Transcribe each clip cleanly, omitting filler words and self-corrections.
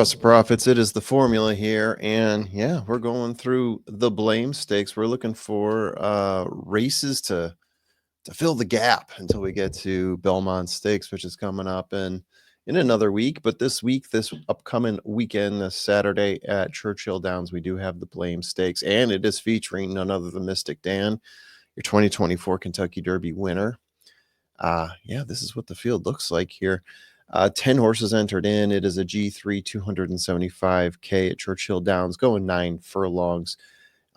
Trust the Profits. It is the formula here. And yeah, we're going through the blame stakes. We're looking for races to fill the gap until we get to Belmont Stakes, which is coming up in another week. But this week, this upcoming weekend, this Saturday at Churchill Downs, we do have the blame stakes, and it is featuring none other than Mystik Dan, your 2024 Kentucky Derby winner. Yeah, this is what the field looks like here. 10 horses entered in. It is a G3 275K at Churchill Downs, going 9 furlongs.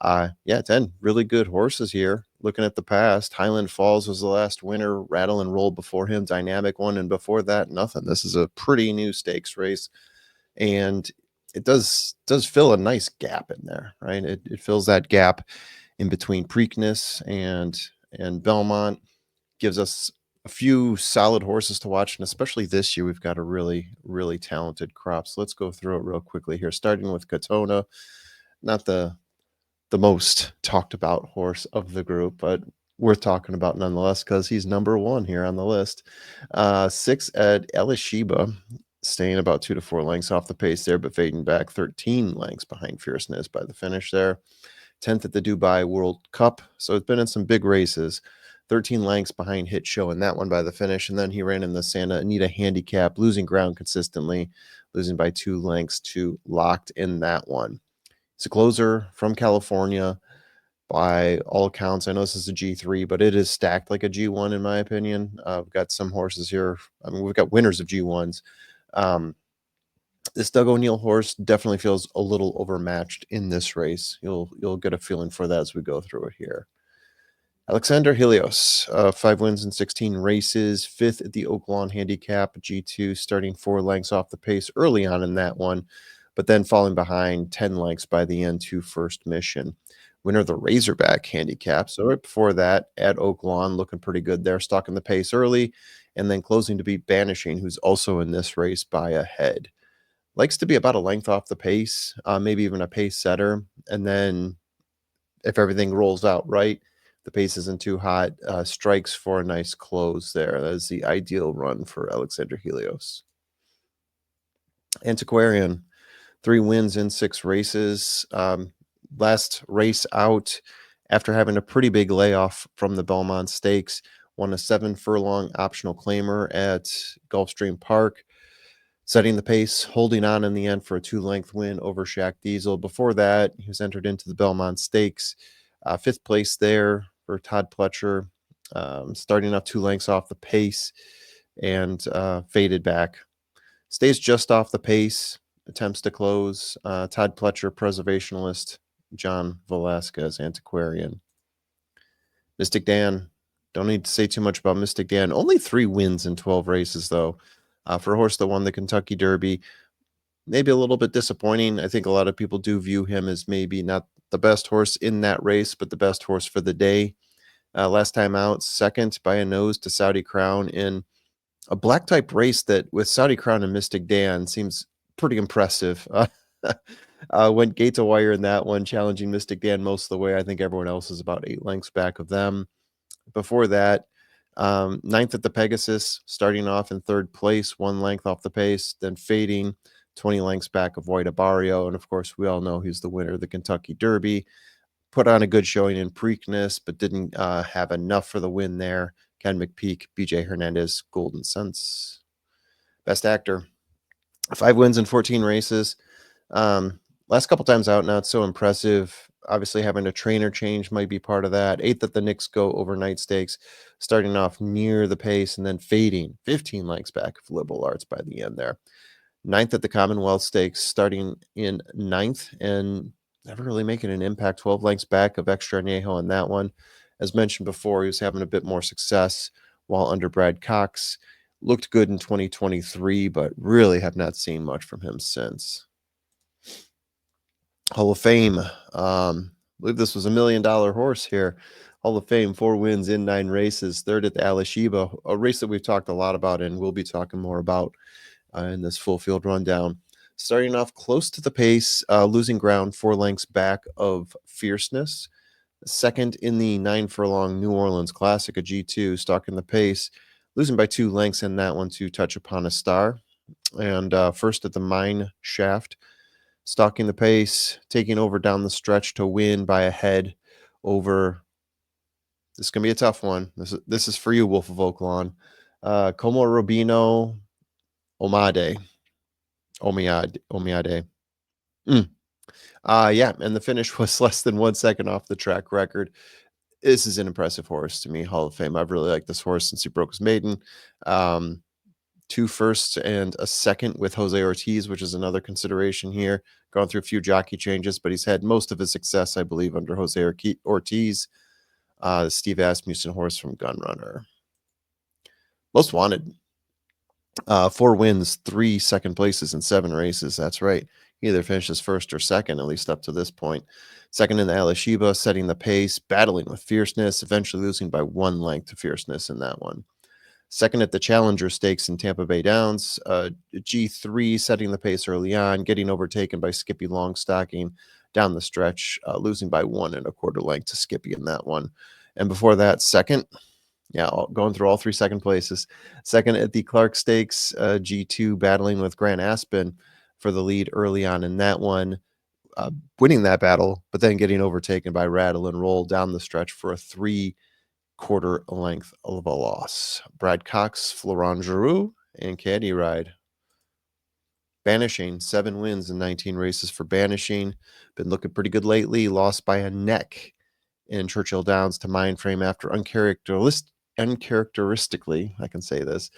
Yeah, 10 really good horses here. Looking at the past, Highland Falls was the last winner. Rattle and Roll before him, Dynamic one, and before that, nothing. This is a pretty new stakes race, and it does fill a nice gap in there, right? It fills that gap in between Preakness and Belmont, gives us a few solid horses to watch, and especially this year, we've got a really talented crop. So let's go through it real quickly here, starting with Katona, not the most talked about horse of the group, but worth talking about nonetheless because he's number one here on the list. 6 at Elisheba, staying about 2 to 4 lengths off the pace there, but fading back 13 lengths behind Fierceness by the finish there. 10th at the Dubai World Cup, so it's been in some big races. 13 lengths behind Hit Show in that one by the finish, and then he ran in the Santa Anita Handicap, losing ground consistently, losing by 2 lengths to Locked in that one. It's a closer from California by all accounts. I know this is a G3, but it is stacked like a G1 in my opinion. We've got some horses here. I mean, we've got winners of G1s. This Doug O'Neill horse definitely feels a little overmatched in this race. You'll get a feeling for that as we go through it here. Alexander Helios, 5 wins in 16 races, 5th at the Oaklawn Handicap, G2, starting 4 lengths off the pace early on in that one, but then falling behind 10 lengths by the end to First Mission. Winner of the Razorback Handicap. So right before that, at Oaklawn, looking pretty good there, stalking the pace early, and then closing to beat Banishing, who's also in this race by a head. Likes to be about a length off the pace, maybe even a pace setter, and then if everything rolls out right, the pace isn't too hot, strikes for a nice close there. That is the ideal run for Alexander Helios. Antiquarian, 3 wins in 6 races. Last race out, after having a pretty big layoff from the Belmont Stakes, won a 7 furlong optional claimer at Gulfstream Park, setting the pace, holding on in the end for a 2-length win over Shaq Diesel. Before that, he was entered into the Belmont Stakes, 5th place there for Todd Pletcher, starting off 2 lengths off the pace and faded back. Stays just off the pace, attempts to close. Todd Pletcher, Preservationalist. John Velasquez, Antiquarian. Mystik Dan, don't need to say too much about Mystik Dan. Only 3 wins in 12 races, though. For a horse that won the Kentucky Derby, maybe a little bit disappointing. I think a lot of people do view him as maybe not the best horse in that race, but the best horse for the day. Last time out, second by a nose to Saudi Crown in a black type race that with Saudi Crown and Mystik Dan seems pretty impressive. Went gate to wire in that one, challenging Mystik Dan most of the way. I think everyone else is about 8 lengths back of them. Before that, 9th at the Pegasus, starting off in 3rd place, 1 length off the pace, then fading 20 lengths back of White Abario. And of course, we all know he's the winner of the Kentucky Derby. Put on a good showing in Preakness, but didn't have enough for the win there. Ken McPeak, BJ Hernandez, Golden Sense. Best actor, 5 wins in 14 races. Last couple times out now, it's so impressive. Obviously, having a trainer change might be part of that. 8th at the Knicks Go Overnight Stakes, starting off near the pace and then fading 15 lengths back of Liberal Arts by the end there. 9th at the Commonwealth Stakes, starting in 9th and never really making an impact. 12 lengths back of Extra Añejo in that one. As mentioned before, he was having a bit more success while under Brad Cox. Looked good in 2023, but really have not seen much from him since. Hall of Fame. I believe this was $1 million horse here. Hall of Fame, 4 wins in 9 races. 3rd at the Alisheba, a race that we've talked a lot about and we'll be talking more about in this full field rundown. Starting off close to the pace, losing ground 4 lengths back of Fierceness. 2nd in the 9 furlong New Orleans Classic, a G2, stalking the pace, losing by 2 lengths in that one to Touch Upon a Star. and first at the mine shaft, stalking the pace, taking over down the stretch to win by a head over. This is gonna be a tough one. This is for you, Wolf of Oaklawn. Como Rubino Omade. Omiade. Mm. Yeah, and the finish was less than 1 second off the track record. This is an impressive horse to me, Hall of Fame. I've really liked this horse since he broke his maiden. 2 firsts and a second with Jose Ortiz, which is another consideration here. Gone through a few jockey changes, but he's had most of his success, I believe, under Jose Ortiz. Steve Asmussen horse from Gunrunner. Most wanted. 4 wins, 3 second places in 7 races. That's right. He either finishes first or second, at least up to this point. Second in the Alashiba, setting the pace, battling with fierceness, eventually losing by 1 length to fierceness in that one. Second at the Challenger Stakes in Tampa Bay Downs, G3 setting the pace early on, getting overtaken by Skippy Longstocking down the stretch, losing by 1 1/4 length to Skippy in that one. And before that, second, going through all 3 second places. Second at the Clark Stakes, G2 battling with Grant Aspen for the lead early on in that one, winning that battle, but then getting overtaken by Rattle and Roll down the stretch for a 3/4 length of a loss. Brad Cox, Florent Giroux, and Caddy Ride. Banishing, 7 wins in 19 races for Banishing. Been looking pretty good lately. Lost by a neck in Churchill Downs to Mindframe after uncharacteristically, I can say this,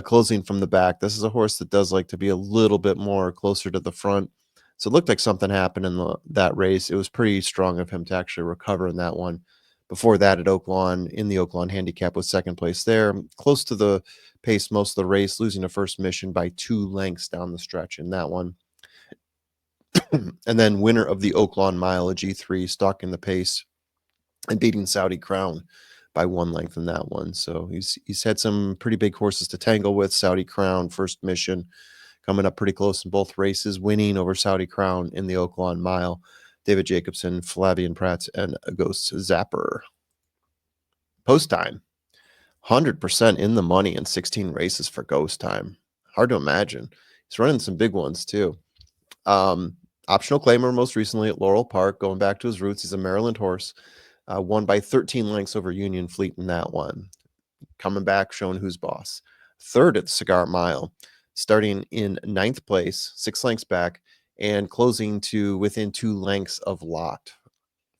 closing from the back. This is a horse that does like to be a little bit more closer to the front. So it looked like something happened in that race. It was pretty strong of him to actually recover in that one. Before that at Oaklawn, in the Oaklawn handicap, was second place there, close to the pace most of the race, losing a first mission by 2 lengths down the stretch in that one. And then winner of the Oaklawn Mile, a G3, stalking the pace and beating Saudi Crown by 1 length in that one. So he's had some pretty big horses to tangle with. Saudi Crown, first mission, coming up pretty close in both races, winning over Saudi Crown in the Oaklawn Mile. David Jacobson, Flavian Pratt, and a Ghost Zapper. Post time, 100% in the money in 16 races for Ghost Time. Hard to imagine. He's running some big ones too. Optional claimer most recently at Laurel Park, going back to his roots. He's a Maryland horse. Won by 13 lengths over Union Fleet in that one. Coming back, showing who's boss. Third at the Cigar Mile, starting in 9th place, 6 lengths back, and closing to within 2 lengths of Lot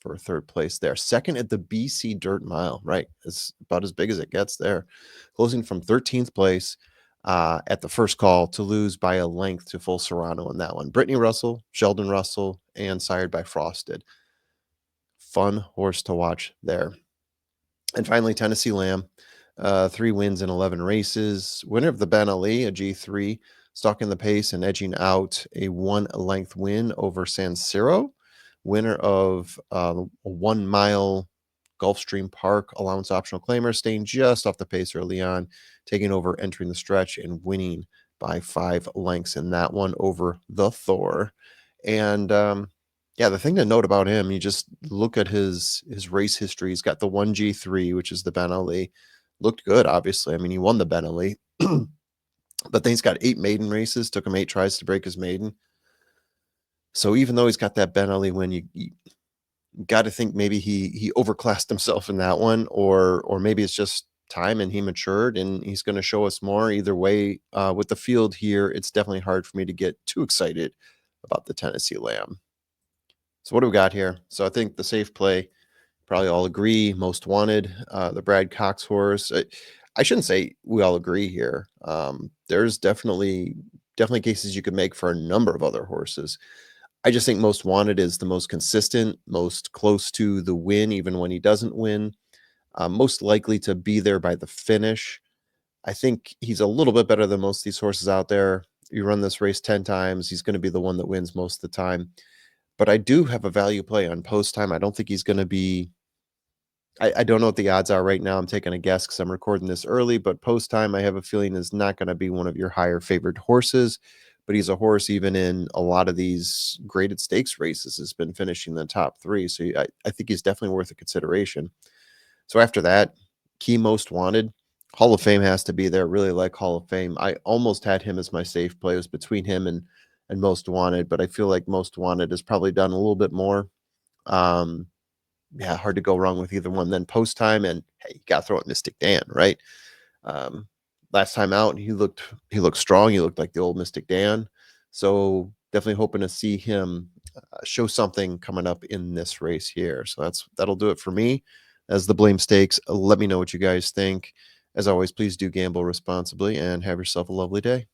for 3rd place there. Second at the BC Dirt Mile, right? It's about as big as it gets there. Closing from 13th place at the first call to lose by a length to Full Serrano in that one. Brittany Russell, Sheldon Russell, and sired by Frosted. Fun horse to watch there. And finally, Tennessee Lamb, 3 wins in 11 races. Winner of the Ben Ali, a G3, stalking the pace and edging out a 1 length win over San Siro. Winner of a 1 mile Gulfstream Park allowance optional claimer, staying just off the pace early on, taking over, entering the stretch, and winning by 5 lengths in that one over the Thor. And the thing to note about him, you just look at his race history. He's got the 1 G3, which is the Ben Ali. Looked good, obviously. I mean, he won the Ben Ali. But then he's got 8 maiden races. Took him 8 tries to break his maiden. So even though he's got that Ben Ali win, you got to think maybe he overclassed himself in that one, or maybe it's just time and he matured and he's going to show us more. Either way, with the field here, it's definitely hard for me to get too excited about the Tennessee Lamb. So what do we got here? So I think the safe play, probably all agree, most wanted, the Brad Cox horse. I shouldn't say we all agree here. There's definitely cases you could make for a number of other horses. I just think most wanted is the most consistent, most close to the win, even when he doesn't win, most likely to be there by the finish. I think he's a little bit better than most of these horses out there. You run this race 10 times, he's going to be the one that wins most of the time. But I do have a value play on post time. I don't think he's going to be. I don't know what the odds are right now. I'm taking a guess because I'm recording this early, but post time, I have a feeling is not going to be one of your higher favored horses. But he's a horse, even in a lot of these graded stakes races, has been finishing in the top 3. So I think he's definitely worth a consideration. So after that, key most wanted, Hall of Fame has to be there. Really like Hall of Fame. I almost had him as my safe play. It was between him and Most Wanted, but I feel like Most Wanted has probably done a little bit more. Um, yeah, hard to go wrong with either one. Then post time, and hey, you got to throw it Mystic Dan, right? Um, Last time out, he looked strong. He looked like the old Mystic Dan. So definitely hoping to see him show something coming up in this race here. So that'll do it for me as the Blame Stakes. Let me know what you guys think. As always, please do gamble responsibly and have yourself a lovely day.